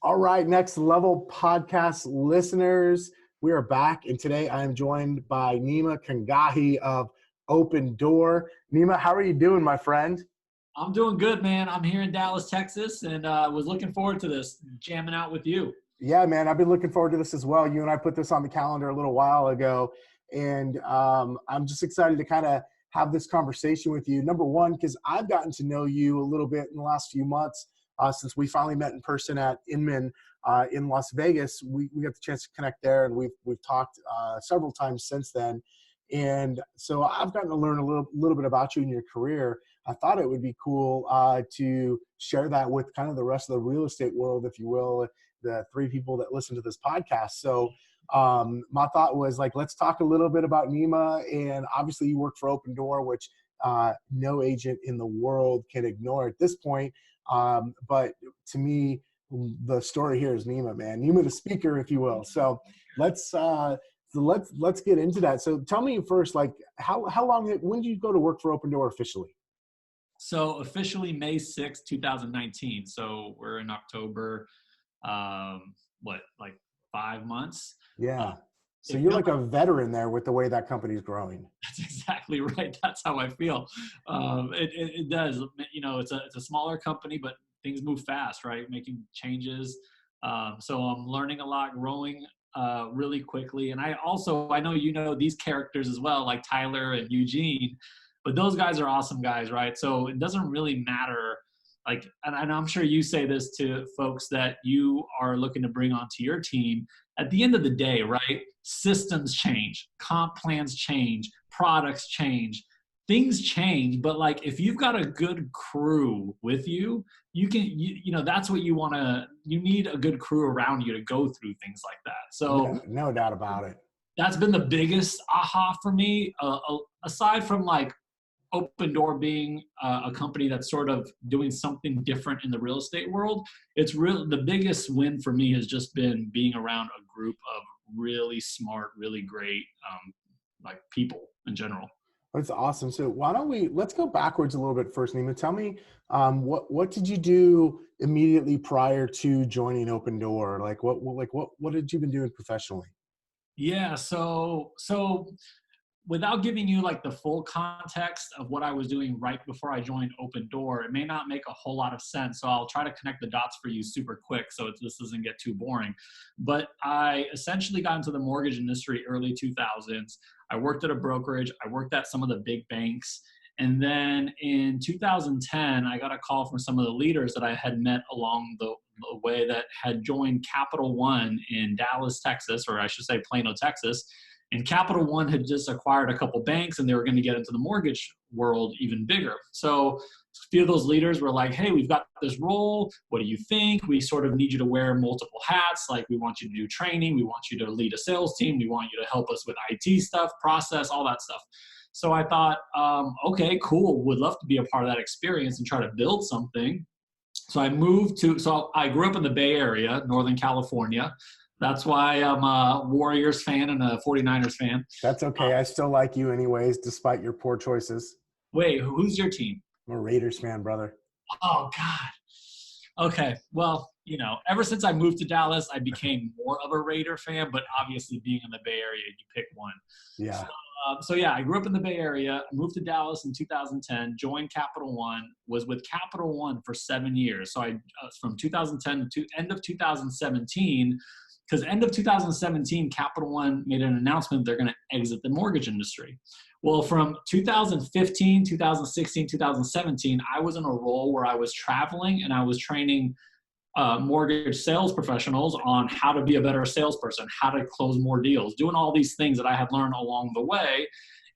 All right, next level podcast listeners, we are back, and today I am joined by Nima Khanghahi of Opendoor. Nima, how are you doing, my friend? I'm doing good, man. I'm here in Dallas, Texas, and was looking forward to this, jamming out with you. Yeah, man, I've been looking forward to this as well. You and I put this on the calendar a little while ago, and I'm just excited to kind of have this conversation with you. Number one, because I've gotten to know you a little bit in the last few months since we finally met in person at Inman in Las Vegas. We got the chance to connect there, and we've talked several times since then. And so I've gotten to learn a little bit about you and your career. I thought it would be cool to share that with kind of the rest of the real estate world, if you will, the three people that listen to this podcast. So my thought was like, let's talk a little bit about Nima. And obviously you work for Opendoor, which no agent in the world can ignore at this point. But to me, the story here is Nima, man. Nima, the speaker, if you will. So let's get into that. So tell me first, like how long, when did you go to work for Opendoor officially? So officially May 6th, 2019. So we're in October. Like 5 months? Yeah. So you're like a veteran there with the way that company's growing. That's exactly right. That's how I feel. It does. You know, it's a smaller company, but things move fast, right? Making changes. So I'm learning a lot, growing really quickly. And I know you know these characters as well, like Tyler and Eugene, but those guys are awesome guys, right? So it doesn't really matter. Like, and I'm sure you say this to folks that you are looking to bring onto your team. At the end of the day, right? Systems change, comp plans change, products change, things change. But like, if you've got a good crew with you, you know, that's what you want to, you need a good crew around you to go through things like that. So no doubt about it. That's been the biggest aha for me, aside from like Opendoor being a company that's sort of doing something different in the real estate world. It's real. The biggest win for me has just been being around a group of really smart, really great, like people in general. That's awesome. So let's go backwards a little bit first, Nima. Tell me, what did you do immediately prior to joining Opendoor? Like what had you been doing professionally? Yeah. So without giving you like the full context of what I was doing right before I joined Opendoor, it may not make a whole lot of sense. So I'll try to connect the dots for you super quick so this doesn't get too boring. But I essentially got into the mortgage industry early 2000s. I worked at a brokerage. I worked at some of the big banks. And then in 2010, I got a call from some of the leaders that I had met along the way that had joined Capital One in Dallas, Texas, or I should say Plano, Texas. And Capital One had just acquired a couple banks and they were going to get into the mortgage world even bigger. So a few of those leaders were like, hey, we've got this role. What do you think? We sort of need you to wear multiple hats. Like we want you to do training. We want you to lead a sales team. We want you to help us with IT stuff, process, all that stuff. So I thought, okay, cool. Would love to be a part of that experience and try to build something. So I grew up in the Bay Area, Northern California. That's why I'm a Warriors fan and a 49ers fan. That's okay. I still like you anyways, despite your poor choices. Wait, who's your team? I'm a Raiders fan, brother. Oh, God. Okay. Well, you know, ever since I moved to Dallas, I became more of a Raider fan, but obviously being in the Bay Area, you pick one. Yeah. So yeah, I grew up in the Bay Area. I moved to Dallas in 2010, joined Capital One, was with Capital One for 7 years. So from 2010 to end of 2017, because end of 2017, Capital One made an announcement they're going to exit the mortgage industry. Well, from 2015, 2016, 2017, I was in a role where I was traveling and I was training mortgage sales professionals on how to be a better salesperson, how to close more deals, doing all these things that I had learned along the way.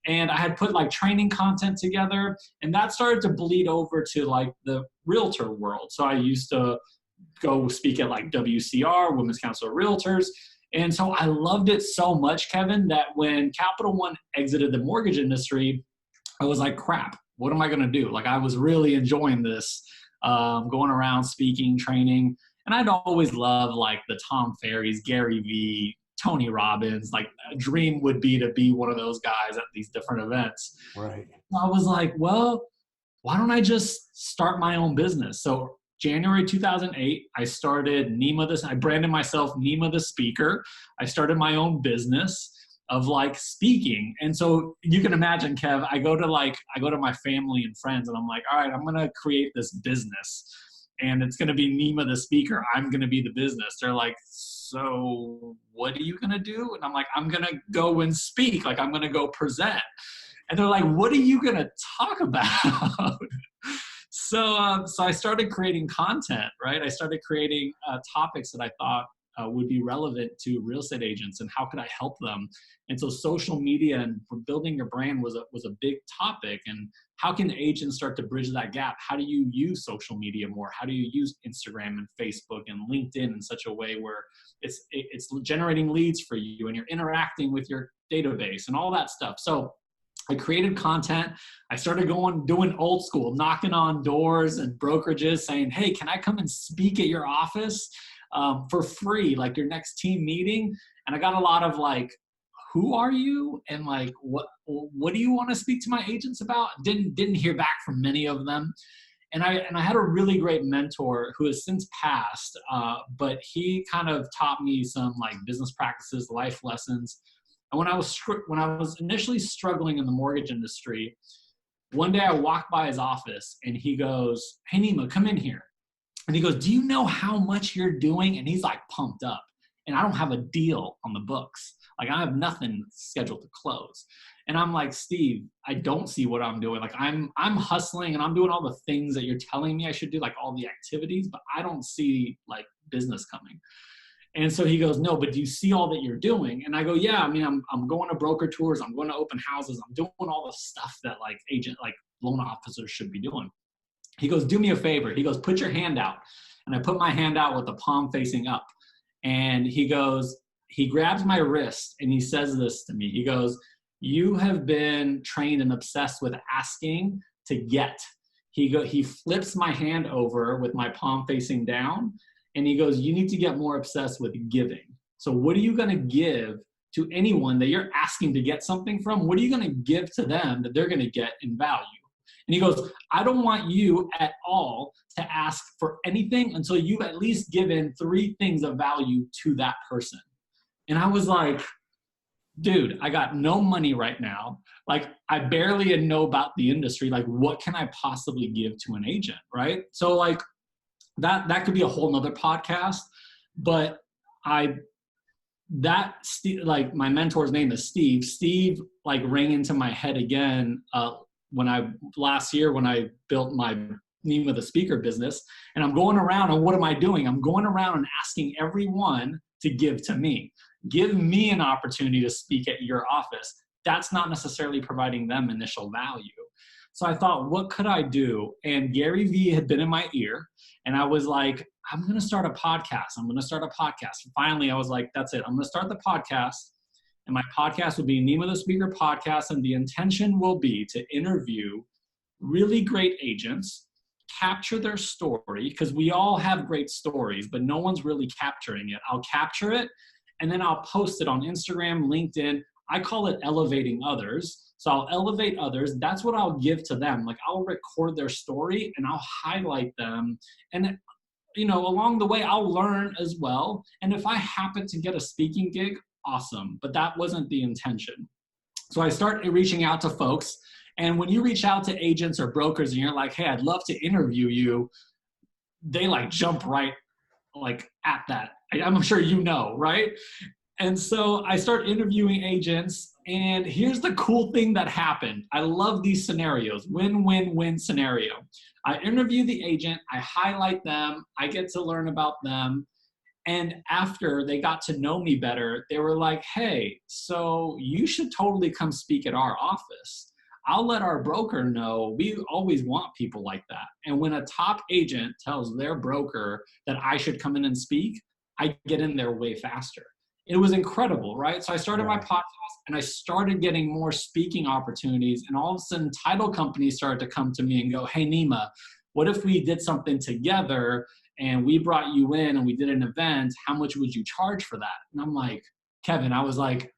And I had put like training content together, and that started to bleed over to like the realtor world. So I used to go speak at like WCR, Women's Council of Realtors. And so I loved it so much, Kevin, that when Capital One exited the mortgage industry, I was like, crap, what am I going to do? Like I was really enjoying this, going around speaking, training. And I'd always loved like the Tom Ferrys, Gary Vee, Tony Robbins. Like a dream would be to be one of those guys at these different events. Right. I was like, well, why don't I just start my own business? So January 2008, I started I branded myself Nima the Speaker. I started my own business of like speaking. And so you can imagine, Kev, I go to my family and friends and I'm like, all right, I'm going to create this business and it's going to be Nima the Speaker. I'm going to be the business. They're like, so what are you going to do? And I'm like, I'm going to go and speak. Like I'm going to go present. And they're like, what are you going to talk about? So I started creating content, right? I started creating topics that I thought would be relevant to real estate agents and how could I help them? And so social media and building your brand was a big topic. And how can agents start to bridge that gap? How do you use social media more? How do you use Instagram and Facebook and LinkedIn in such a way where it's generating leads for you and you're interacting with your database and all that stuff? So I created content. I started doing old school, knocking on doors and brokerages saying, hey, can I come and speak at your office for free, like your next team meeting? And I got a lot of like, who are you? And like, what do you want to speak to my agents about? Didn't hear back from many of them. And I had a really great mentor who has since passed, but he kind of taught me some like business practices, life lessons. And when I was initially struggling in the mortgage industry, one day I walked by his office and he goes, hey, Nima, come in here. And he goes, do you know how much you're doing? And he's like pumped up. And I don't have a deal on the books. Like I have nothing scheduled to close. And I'm like, Steve, I don't see what I'm doing. Like I'm hustling and I'm doing all the things that you're telling me I should do, like all the activities, but I don't see like business coming. And so he goes, no, but do you see all that you're doing? And I go, yeah, I mean, I'm going to broker tours. I'm going to open houses. I'm doing all the stuff that like loan officers should be doing. He goes, do me a favor. He goes, put your hand out. And I put my hand out with the palm facing up. And he grabs my wrist and he says this to me. He goes, you have been trained and obsessed with asking to get. He flips my hand over with my palm facing down. And he goes, you need to get more obsessed with giving. So what are you going to give to anyone that you're asking to get something from? What are you going to give to them that they're going to get in value? And he goes, I don't want you at all to ask for anything until you've at least given 3 things of value to that person. And I was like, dude, I got no money right now. Like I barely know about the industry. Like what can I possibly give to an agent, right? So like, that could be a whole nother podcast, but my mentor's name is Steve. Steve like rang into my head again last year when I built my Nima the Speaker business. And I'm going around and what am I doing? I'm going around and asking everyone to give to me. Give me an opportunity to speak at your office. That's not necessarily providing them initial value. So I thought, what could I do? And Gary Vee had been in my ear. And I was like, I'm going to start a podcast. And finally, I was like, that's it. I'm going to start the podcast. And my podcast will be Nima the Speaker Podcast. And the intention will be to interview really great agents, capture their story, because we all have great stories, but no one's really capturing it. I'll capture it, and then I'll post it on Instagram, LinkedIn. I call it elevating others. So I'll elevate others. That's what I'll give to them. Like I'll record their story and I'll highlight them. And, along the way, I'll learn as well. And if I happen to get a speaking gig, awesome. But that wasn't the intention. So I start reaching out to folks. And when you reach out to agents or brokers and you're like, hey, I'd love to interview you, they like jump right like at that. I'm sure right? And so I start interviewing agents, and here's the cool thing that happened. I love these scenarios, win-win-win scenario. I interview the agent, I highlight them, I get to learn about them, and after they got to know me better, they were like, hey, so you should totally come speak at our office. I'll let our broker know. We always want people like that. And when a top agent tells their broker that I should come in and speak, I get in there way faster. It was incredible, right? So I started my podcast and I started getting more speaking opportunities, and all of a sudden title companies started to come to me and go, hey, Nima, what if we did something together and we brought you in and we did an event? How much would you charge for that? And I'm like, Kevin, I was like,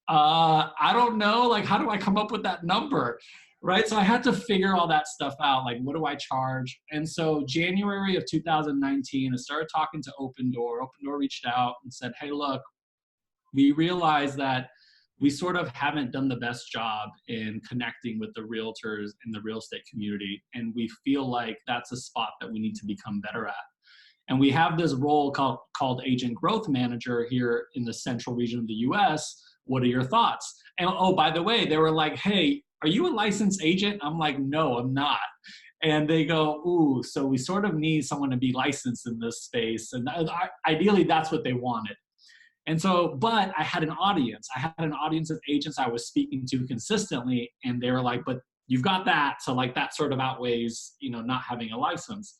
I don't know. Like, how do I come up with that number? Right. So I had to figure all that stuff out. Like, what do I charge? And so January of 2019, I started talking to Opendoor. Opendoor reached out and said, hey, look, we realize that we sort of haven't done the best job in connecting with the realtors in the real estate community. And we feel like that's a spot that we need to become better at. And we have this role called Agent Growth Manager here in the central region of the US. What are your thoughts? And oh, by the way, they were like, hey, are you a licensed agent? I'm like, no, I'm not. And they go, ooh, so we sort of need someone to be licensed in this space. And ideally, that's what they wanted. And so, but I had an audience. I had an audience of agents I was speaking to consistently, and they were like, but you've got that. So like that sort of outweighs, not having a license.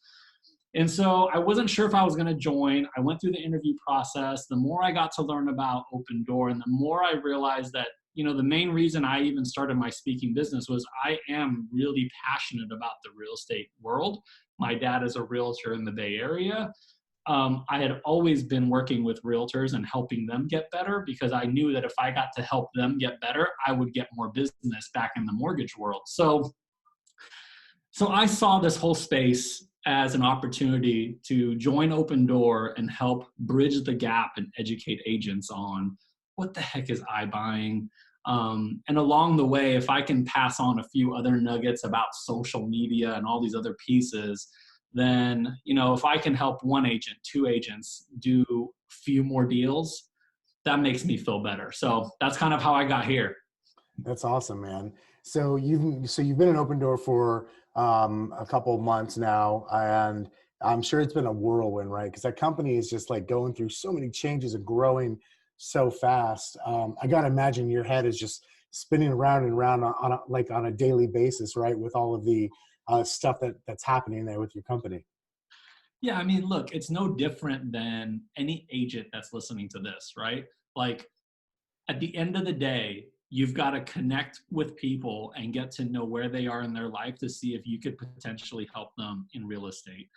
And so I wasn't sure if I was going to join. I went through the interview process. The more I got to learn about Opendoor, and the more I realized that, the main reason I even started my speaking business was I am really passionate about the real estate world. My dad is a realtor in the Bay Area. I had always been working with realtors and helping them get better because I knew that if I got to help them get better, I would get more business back in the mortgage world. So I saw this whole space as an opportunity to join Opendoor and help bridge the gap and educate agents on what the heck is iBuying. And along the way, if I can pass on a few other nuggets about social media and all these other pieces, then, if I can help one agent, two agents do a few more deals, that makes me feel better. So that's kind of how I got here. That's awesome, man. So you've been in Opendoor for a couple of months now, and I'm sure it's been a whirlwind, right? Because that company is just like going through so many changes and growing so fast. I got to imagine your head is just spinning around and around on a daily basis, right? With all of the stuff that's happening there with your company. Yeah, I mean, look, it's no different than any agent that's listening to this, right? Like, at the end of the day, you've got to connect with people and get to know where they are in their life to see if you could potentially help them in real estate.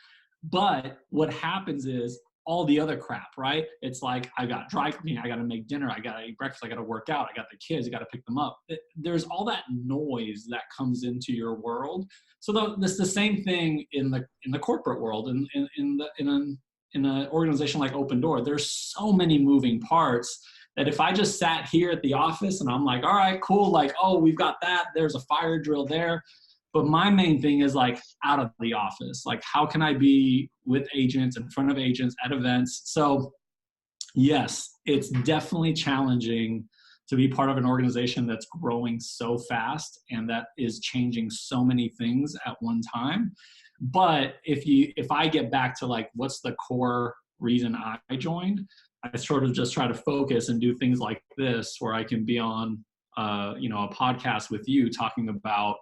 But what happens is all the other crap, right? It's like, I got dry cleaning, I got to make dinner, I got to eat breakfast, I got to work out, I got the kids, I got to pick them up. There's all that noise that comes into your world. So it's the same thing in the corporate world, in an organization like Opendoor. There's so many moving parts that if I just sat here at the office and I'm like, all right, cool, like, oh, we've got that, there's a fire drill there. But my main thing is like out of the office. Like, how can I be with agents, in front of agents, at events? So yes, it's definitely challenging to be part of an organization that's growing so fast and that is changing so many things at one time. But if I get back to like, what's the core reason I joined, I sort of just try to focus and do things like this, where I can be on, a podcast with you talking about,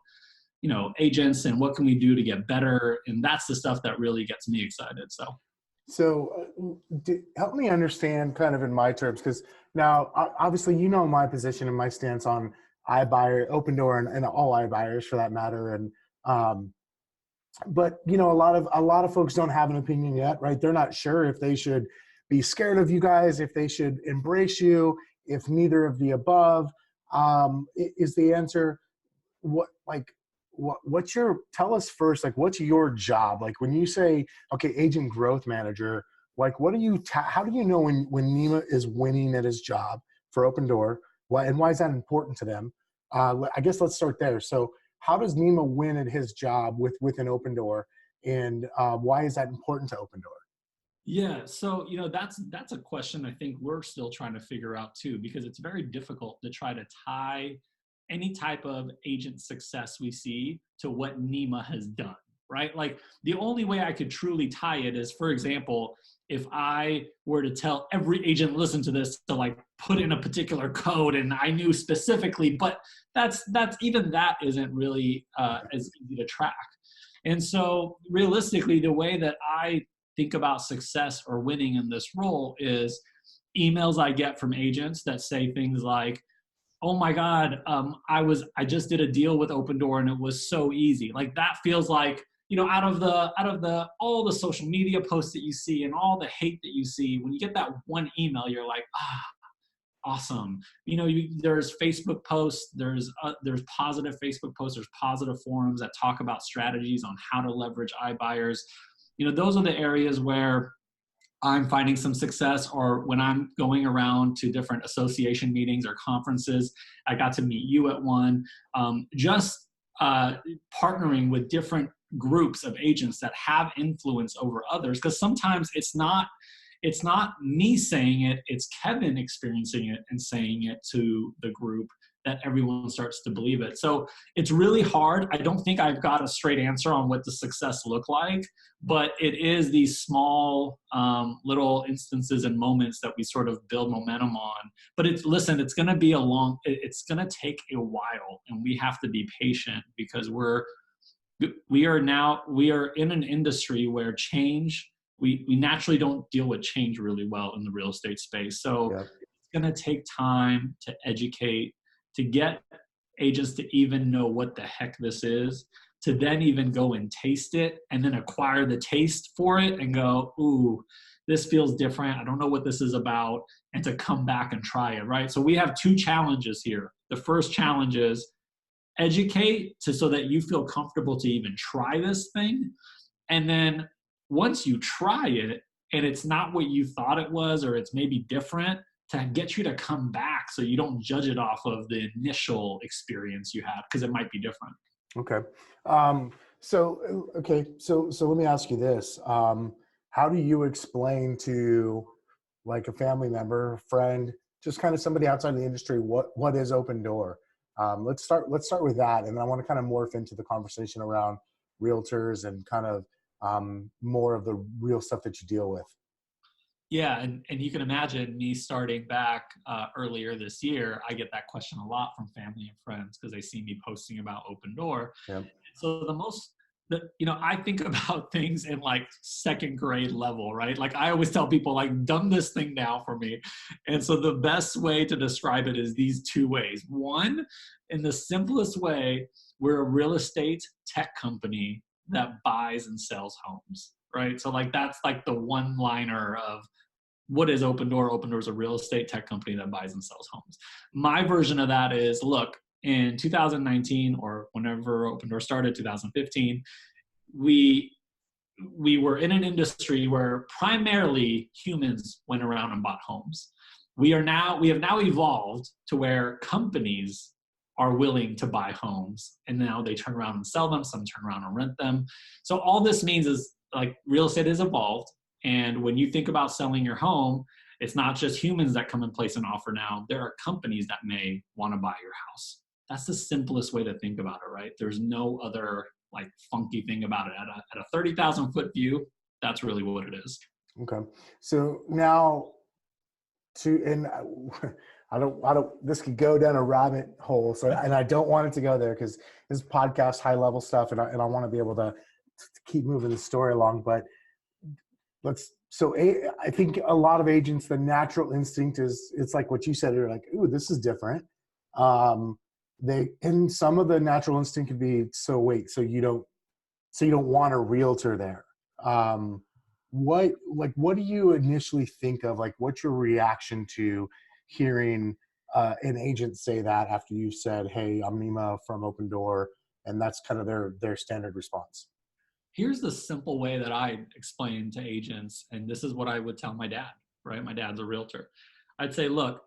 agents and what can we do to get better. And that's the stuff that really gets me excited. So help me understand kind of in my terms, because now obviously, my position and my stance on iBuyer, Opendoor, and all iBuyers for that matter. And, but a lot of folks don't have an opinion yet, right? They're not sure if they should be scared of you guys, if they should embrace you, if neither of the above. Is the answer tell us first, like, what's your job? Like, when you say, okay, agent growth manager, like, how do you know when Nima is winning at his job for Opendoor? And why is that important to them? I guess let's start there. So how does Nima win at his job within Opendoor, and why is that important to Opendoor? Yeah, so that's a question I think we're still trying to figure out too, because it's very difficult to try to tie any type of agent success we see to what Nima has done, right? Like, the only way I could truly tie it is, for example, if I were to tell every agent, listen to this, to like put in a particular code and I knew specifically, but that's even that isn't really as easy to track. And so realistically, the way that I think about success or winning in this role is emails I get from agents that say things like, oh my God, I just did a deal with Opendoor and it was so easy. Like, that feels like, out of all the social media posts that you see and all the hate that you see, when you get that one email, you're like, Awesome. There's Facebook posts, there's positive Facebook posts, there's positive forums that talk about strategies on how to leverage iBuyers. Those are the areas where I'm finding some success, or when I'm going around to different association meetings or conferences. I got to meet you at one. Partnering with different groups of agents that have influence over others, because sometimes it's not me saying it, it's Kevin experiencing it and saying it to the group that everyone starts to believe it. So it's really hard. I don't think I've got a straight answer on what the success look like, but it is these small little instances and moments that we sort of build momentum on. But it's going to take a while, and we have to be patient, because we are in an industry where change, we naturally don't deal with change really well in the real estate space. So It's going to take time to educate, to get agents to even know what the heck this is, to then even go and taste it, and then acquire the taste for it and go, ooh, this feels different. I don't know what this is about, and to come back and try it, right? So we have two challenges here. The first challenge is educate so that you feel comfortable to even try this thing. And then once you try it and it's not what you thought it was, or it's maybe different, to get you to come back so you don't judge it off of the initial experience you had, because it might be different. Okay. So let me ask you this. How do you explain to like a family member, friend, just kind of somebody outside of the industry, what is Opendoor? Let's start with that. And then I want to kind of morph into the conversation around realtors and kind of more of the real stuff that you deal with. Yeah, and you can imagine me starting back earlier this year. I get that question a lot from family and friends because they see me posting about Opendoor. Yep. So I think about things in like second grade level, right? Like I always tell people, like, dumb this thing down for me. And so the best way to describe it is these two ways. One, in the simplest way, we're a real estate tech company that buys and sells homes, right? So like that's like the one-liner of what is Opendoor? Opendoor is a real estate tech company that buys and sells homes. My version of that is, look, in 2019, or whenever Opendoor started, 2015, we were in an industry where primarily humans went around and bought homes. We have now evolved to where companies are willing to buy homes, and now they turn around and sell them. Some turn around and rent them. So all this means is, like, real estate has evolved. And when you think about selling your home, it's not just humans that come and place an offer now. There are companies that may want to buy your house. That's the simplest way to think about it, right? There's no other like funky thing about it. At a 30,000 foot view, that's really what it is. Okay. So now this could go down a rabbit hole. So, and I don't want it to go there because this podcast high level stuff, and I want to be able to keep moving the story along, but I think a lot of agents, the natural instinct is, it's like what you said, you're like, ooh, this is different. And some of the natural instinct could be, so you don't want a realtor there. What do you initially think of? Like, what's your reaction to hearing an agent say that after you said, hey, I'm Nima from Opendoor, and that's kind of their standard response? Here's the simple way that I explain to agents, and this is what I would tell my dad, right? My dad's a realtor. I'd say, look,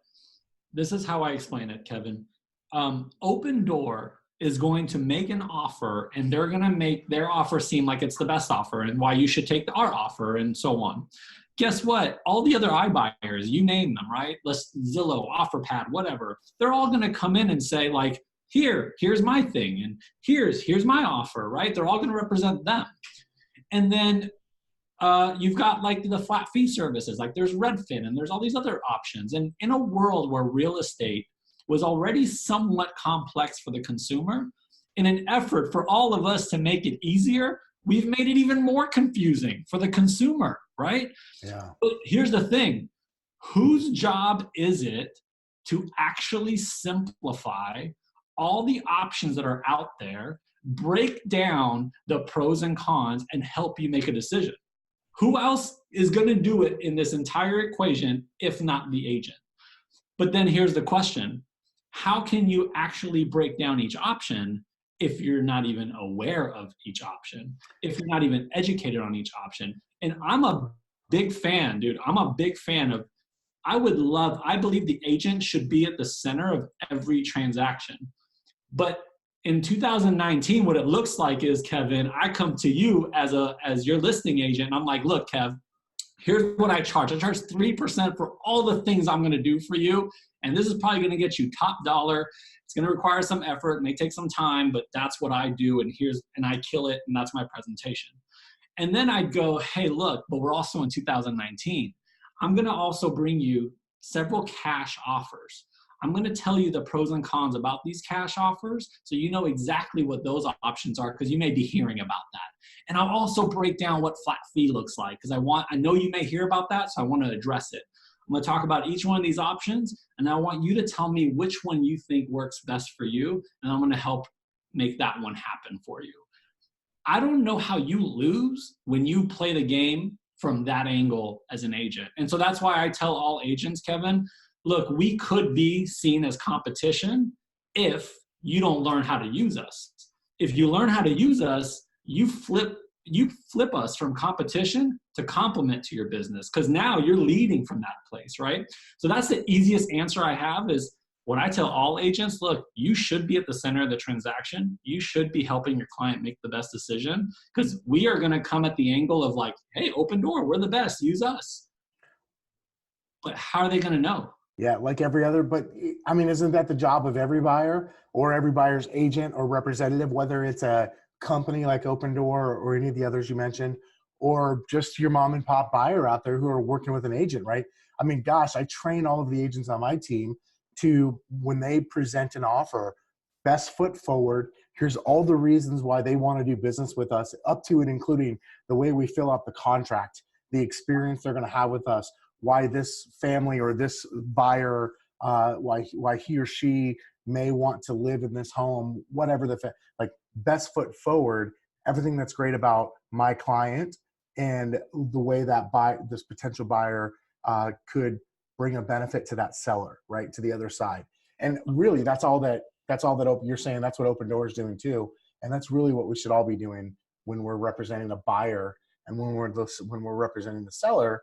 this is how I explain it, Kevin. Opendoor is going to make an offer, and they're going to make their offer seem like it's the best offer and why you should take our offer and so on. Guess what? All the other iBuyers, you name them, right? Zillow, OfferPad, whatever. They're all going to come in and say, like, here's my thing, and here's my offer, right? They're all going to represent them. And then you've got like the flat fee services, like there's Redfin, and there's all these other options. And in a world where real estate was already somewhat complex for the consumer, in an effort for all of us to make it easier, we've made it even more confusing for the consumer, right? Yeah. But here's the thing. Whose job is it to actually simplify all the options that are out there, break down the pros and cons, and help you make a decision? Who else is going to do it in this entire equation if not the agent? But then here's the question. How can you actually break down each option if you're not even aware of each option, if you're not even educated on each option? And I'm a big fan, dude. I'm a big fan of, I believe the agent should be at the center of every transaction. But in 2019, what it looks like is, Kevin, I come to you as your listing agent, and I'm like, look, Kev, here's what I charge. I charge 3% for all the things I'm going to do for you. And this is probably going to get you top dollar. It's going to require some effort, may take some time, but that's what I do. And I kill it. And that's my presentation. And then I'd go, hey, look, but we're also in 2019. I'm going to also bring you several cash offers. I'm going to tell you the pros and cons about these cash offers so you know exactly what those options are, because you may be hearing about that. And I'll also break down what flat fee looks like, because I know you may hear about that, so I want to address it. I'm going to talk about each one of these options, and I want you to tell me which one you think works best for you, and I'm going to help make that one happen for you. I don't know how you lose when you play the game from that angle as an agent. And so that's why I tell all agents, Kevin, look, we could be seen as competition if you don't learn how to use us. If you learn how to use us, you flip us from competition to complement to your business, because now you're leading from that place, right? So that's the easiest answer I have is what I tell all agents, look, you should be at the center of the transaction. You should be helping your client make the best decision, because we are going to come at the angle of like, hey, Opendoor, we're the best, use us. But how are they going to know? Yeah, like every other, but I mean, isn't that the job of every buyer or every buyer's agent or representative, whether it's a company like Opendoor or any of the others you mentioned, or just your mom and pop buyer out there who are working with an agent, right? I mean, gosh, I train all of the agents on my team to, when they present an offer, best foot forward. Here's all the reasons why they want to do business with us, up to and including the way we fill out the contract, the experience they're going to have with us, why this family or this buyer, why he or she may want to live in this home, whatever like best foot forward, everything that's great about my client and the way that this potential buyer could bring a benefit to that seller, right, to the other side. And really, that's all that you're saying. That's what Opendoor is doing too, and that's really what we should all be doing when we're representing a buyer and when we're representing the seller.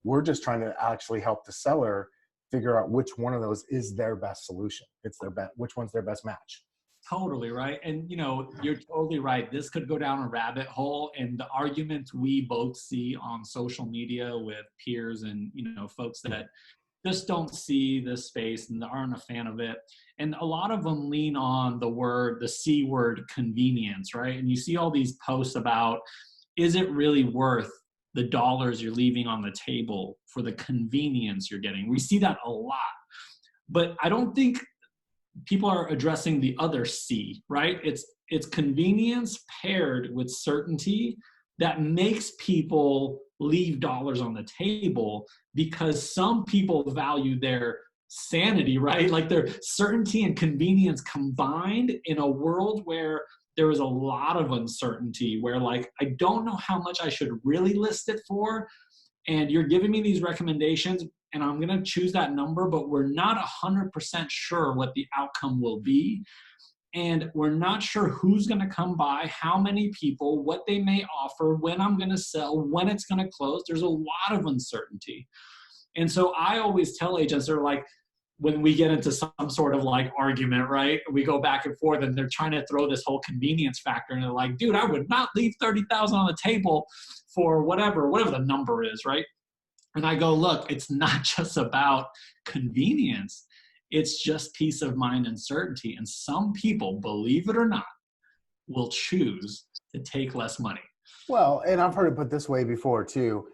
We're just trying to actually help the seller figure out which one of those is their best solution. It's their best, which one's their best match. Totally right. And you're totally right. This could go down a rabbit hole, and the arguments we both see on social media with peers and, folks that just don't see this space and aren't a fan of it. And a lot of them lean on the C word, convenience, right? And you see all these posts about, is it really worth the dollars you're leaving on the table for the convenience you're getting? We see that a lot, but I don't think people are addressing the other C, right? It's convenience paired with certainty that makes people leave dollars on the table, because some people value their sanity, right? Like their certainty and convenience combined in a world where there is a lot of uncertainty, where like, I don't know how much I should really list it for. And you're giving me these recommendations and I'm going to choose that number, but we're not 100% sure what the outcome will be. And we're not sure who's going to come by, how many people, what they may offer, when I'm going to sell, when it's going to close. There's a lot of uncertainty. And so I always tell agents, they're like, when we get into some sort of like argument, right? We go back and forth and they're trying to throw this whole convenience factor. And they're like, dude, I would not leave $30,000 on the table for whatever the number is, right? And I go, look, it's not just about convenience. It's just peace of mind and certainty. And some people, believe it or not, will choose to take less money. Well, and I've heard it put this way before too.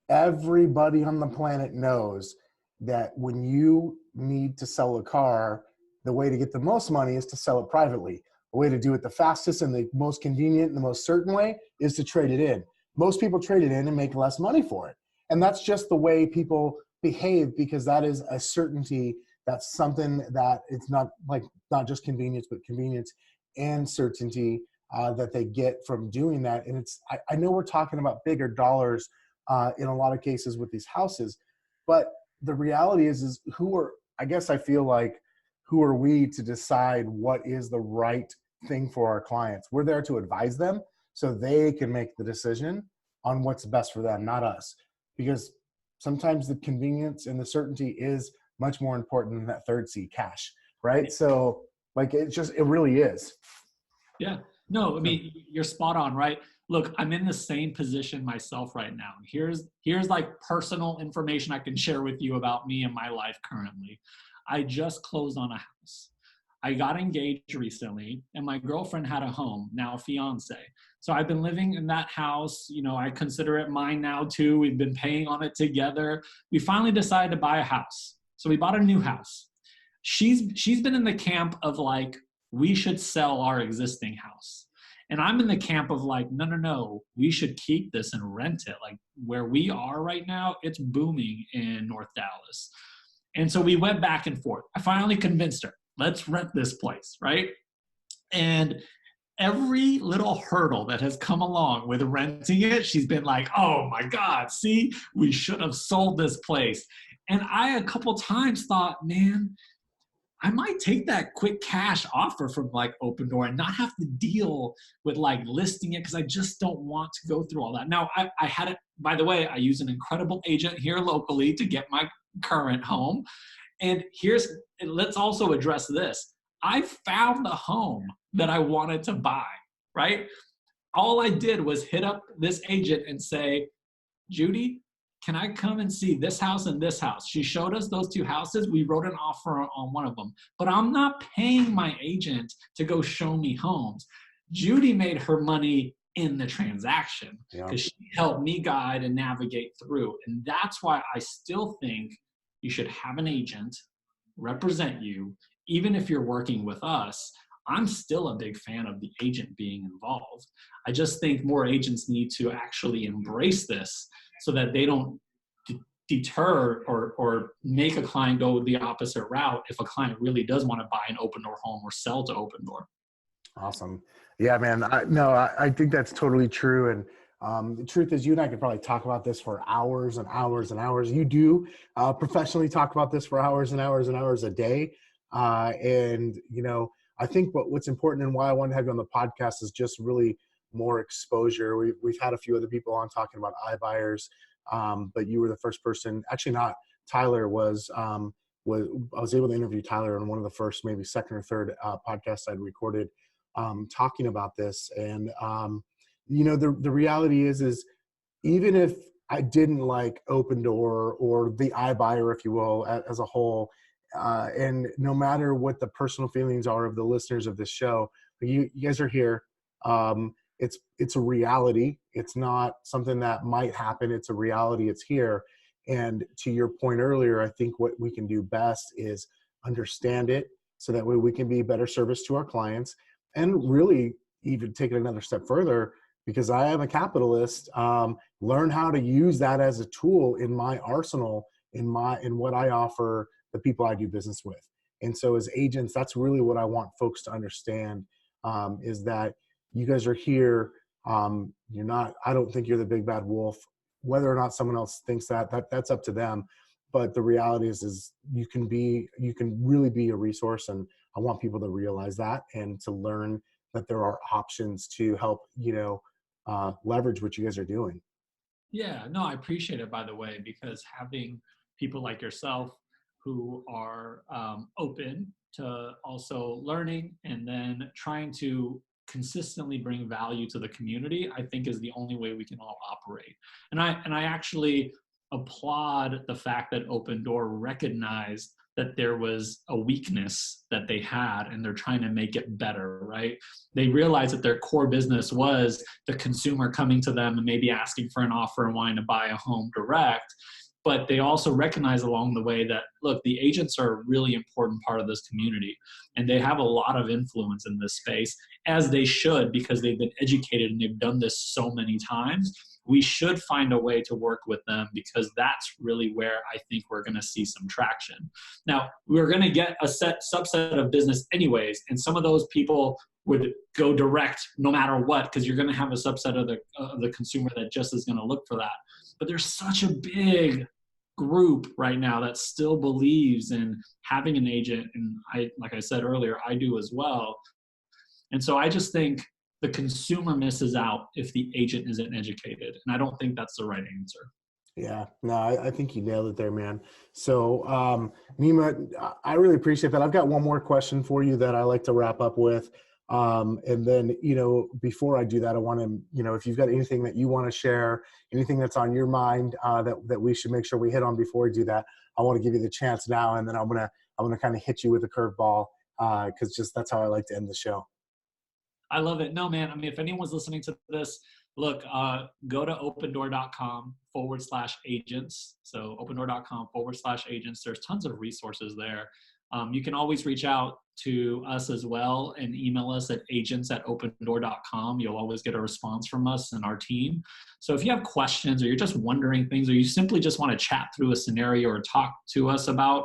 Everybody on the planet knows that when you need to sell a car, the way to get the most money is to sell it privately. The way to do it the fastest and the most convenient and the most certain way is to trade it in. Most people trade it in and make less money for it. And that's just the way people behave, because that is a certainty. That's something that it's not just convenience, but convenience and certainty that they get from doing that. And I know we're talking about bigger dollars in a lot of cases with these houses, but the reality is who are I guess I feel like, who are we to decide what is the right thing for our clients? We're there to advise them so they can make the decision on what's best for them, not us. Because sometimes the convenience and the certainty is much more important than that third C, cash, right? So like, it really is. Yeah. No, I mean, you're spot on, right? Look, I'm in the same position myself right now. Here's like personal information I can share with you about me and my life currently. I just closed on a house. I got engaged recently, and my girlfriend had a home, now a fiance. So I've been living in that house. You know, I consider it mine now too. We've been paying on it together. We finally decided to buy a house. So we bought a new house. She's been in the camp of like, we should sell our existing house. And I'm in the camp of like, no, we should keep this and rent it. Like where we are right now, it's booming in North Dallas. And so we went back and forth. I finally convinced her, let's rent this place, right? And every little hurdle that has come along with renting it, she's been like, oh my God, see, we should have sold this place. And I a couple times thought, man, I might take that quick cash offer from like Opendoor and not have to deal with like listing it, because I just don't want to go through all that. Now, I had it, by the way, I use an incredible agent here locally to get my current home. And let's also address this. I found the home that I wanted to buy, right? All I did was hit up this agent and say, Judy, can I come and see this house and this house? She showed us those two houses. We wrote an offer on one of them, but I'm not paying my agent to go show me homes. Judy made her money in the transaction because she helped me guide and navigate through. And that's why I still think you should have an agent represent you. Even if you're working with us, I'm still a big fan of the agent being involved. I just think more agents need to actually embrace this so that they don't deter or make a client go the opposite route if a client really does want to buy an Opendoor home or sell to Opendoor. Awesome. Yeah, man. I think that's totally true. And the truth is, you and I could probably talk about this for hours and hours and hours. You do professionally talk about this for hours and hours and hours a day. And, you know, I think what's important and why I wanted to have you on the podcast is just really more exposure. We've had a few other people on talking about iBuyers, but you were the first person. Actually, not Tyler was. I was able to interview Tyler on one of the first, maybe second or third podcasts I'd recorded, talking about this. And you know, the reality is even if I didn't like Opendoor or the iBuyer, if you will, as a whole, and no matter what the personal feelings are of the listeners of this show, you guys are here. It's a reality. It's not something that might happen. It's a reality. It's here. And to your point earlier, I think what we can do best is understand it so that way we can be better service to our clients, and really even take it another step further, because I am a capitalist, learn how to use that as a tool in my arsenal, in what I offer the people I do business with. And so as agents, that's really what I want folks to understand, is that you guys are here. You're not, I don't think you're the big bad wolf. Whether or not someone else thinks that's up to them. But the reality is you can really be a resource. And I want people to realize that and to learn that there are options to help, leverage what you guys are doing. Yeah, no, I appreciate it, by the way, because having people like yourself who are open to also learning and then trying to consistently bring value to the community, I think is the only way we can all operate. And I actually applaud the fact that Opendoor recognized that there was a weakness that they had and they're trying to make it better, right? They realized that their core business was the consumer coming to them and maybe asking for an offer and wanting to buy a home direct. But they also recognize along the way that, look, the agents are a really important part of this community and they have a lot of influence in this space, as they should, because they've been educated and they've done this so many times. We should find a way to work with them, because that's really where I think we're going to see some traction. Now, we're going to get a subset of business anyways, and some of those people would go direct no matter what, because you're going to have a subset of the consumer that just is going to look for that. But there's such a big group right now that still believes in having an agent. And like I said earlier, I do as well. And so I just think the consumer misses out if the agent isn't educated. And I don't think that's the right answer. Yeah, no, I think you nailed it there, man. So, Nima, I really appreciate that. I've got one more question for you that I like to wrap up with. And then, before I do that, I want to, if you've got anything that you want to share, anything that's on your mind that we should make sure we hit on before we do that, I want to give you the chance now. And then I'm gonna kind of hit you with a curveball because just that's how I like to end the show. I love it. No, man. I mean, if anyone's listening to this, look, go to opendoor.com/agents. So opendoor.com/agents. There's tons of resources there. You can always reach out to us as well and email us at agents@opendoor.com. You'll always get a response from us and our team. So if you have questions or you're just wondering things, or you simply just want to chat through a scenario or talk to us about,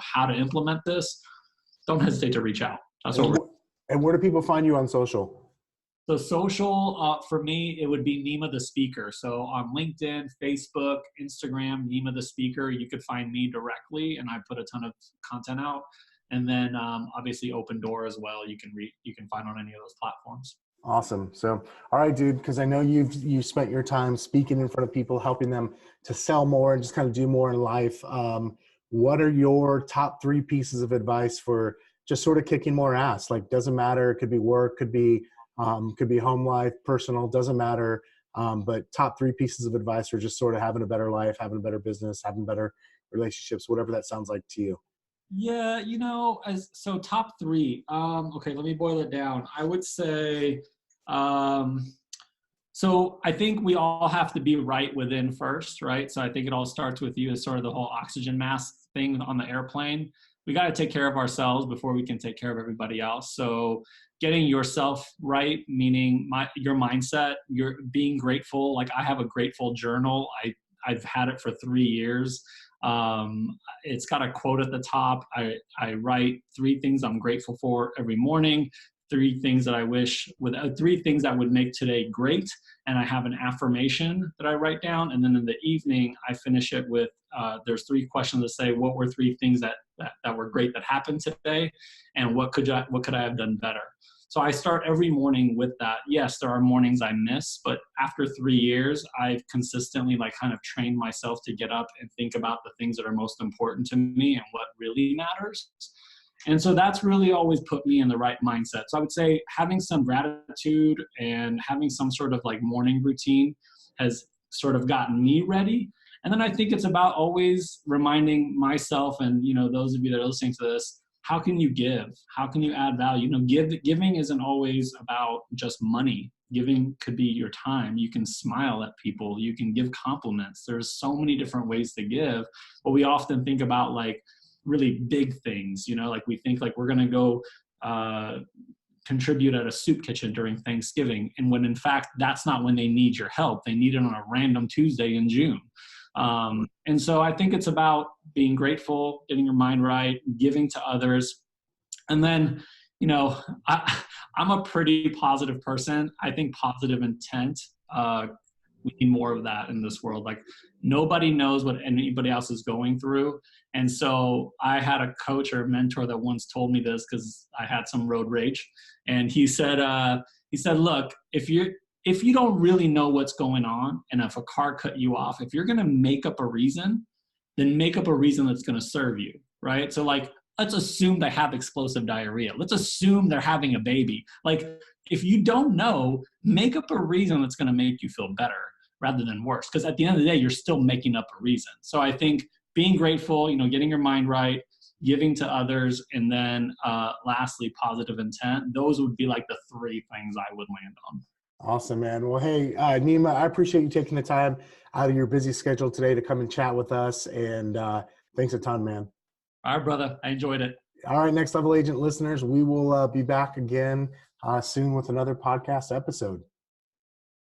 how to implement this, don't hesitate to reach out. That's what we're. And where do people find you on social? So social, for me, it would be Nima the Speaker. So on LinkedIn, Facebook, Instagram, Nima the Speaker, you could find me directly, and I put a ton of content out. And then obviously Opendoor as well. You can find on any of those platforms. Awesome. So, all right, dude, because I know you've spent your time speaking in front of people, helping them to sell more and just kind of do more in life. What are your top 3 pieces of advice for just sort of kicking more ass? Like, doesn't matter. It could be work, could be home life, personal, doesn't matter. But top 3 pieces of advice for just sort of having a better life, having a better business, having better relationships, whatever that sounds like to you. Yeah, so top 3. Okay, let me boil it down. I would say, so I think we all have to be right within first, right? So I think it all starts with you as sort of the whole oxygen mask thing on the airplane. We got to take care of ourselves before we can take care of everybody else. So getting yourself right, meaning your mindset, you're being grateful. Like, I have a grateful journal. I've had it for 3 years. It's got a quote at the top. I write 3 things I'm grateful for every morning, 3 things that I wish with 3 things that would make today great. And I have an affirmation that I write down. And then in the evening, I finish it with, there's 3 questions that say, what were 3 things that were great that happened today? And what could I have done better? So I start every morning with that. Yes, there are mornings I miss, but after 3 years, I've consistently kind of trained myself to get up and think about the things that are most important to me and what really matters. And so that's really always put me in the right mindset. So I would say having some gratitude and having some sort of morning routine has sort of gotten me ready. And then I think it's about always reminding myself and, those of you that are listening to this, how can you give? How can you add value? Giving isn't always about just money. Giving could be your time. You can smile at people. You can give compliments. There's so many different ways to give, but we often think about really big things, we think we're going to go contribute at a soup kitchen during Thanksgiving. And when in fact, that's not when they need your help. They need it on a random Tuesday in June. And so I think it's about being grateful, getting your mind right, giving to others. And then, I'm a pretty positive person. I think positive intent, we need more of that in this world. Nobody knows what anybody else is going through. And so I had a coach or a mentor that once told me this because I had some road rage. And he said, look, if you don't really know what's going on, and if a car cut you off, if you're going to make up a reason, then make up a reason that's going to serve you, right? So let's assume they have explosive diarrhea. Let's assume they're having a baby. If you don't know, make up a reason that's going to make you feel better rather than worse. Because at the end of the day, you're still making up a reason. So I think being grateful, getting your mind right, giving to others, and then lastly, positive intent. Those would be the 3 things I would land on. Awesome, man. Well, hey, Nima, I appreciate you taking the time out of your busy schedule today to come and chat with us. And thanks a ton, man. All right, brother. I enjoyed it. All right, Next Level Agent listeners, we will be back again soon with another podcast episode.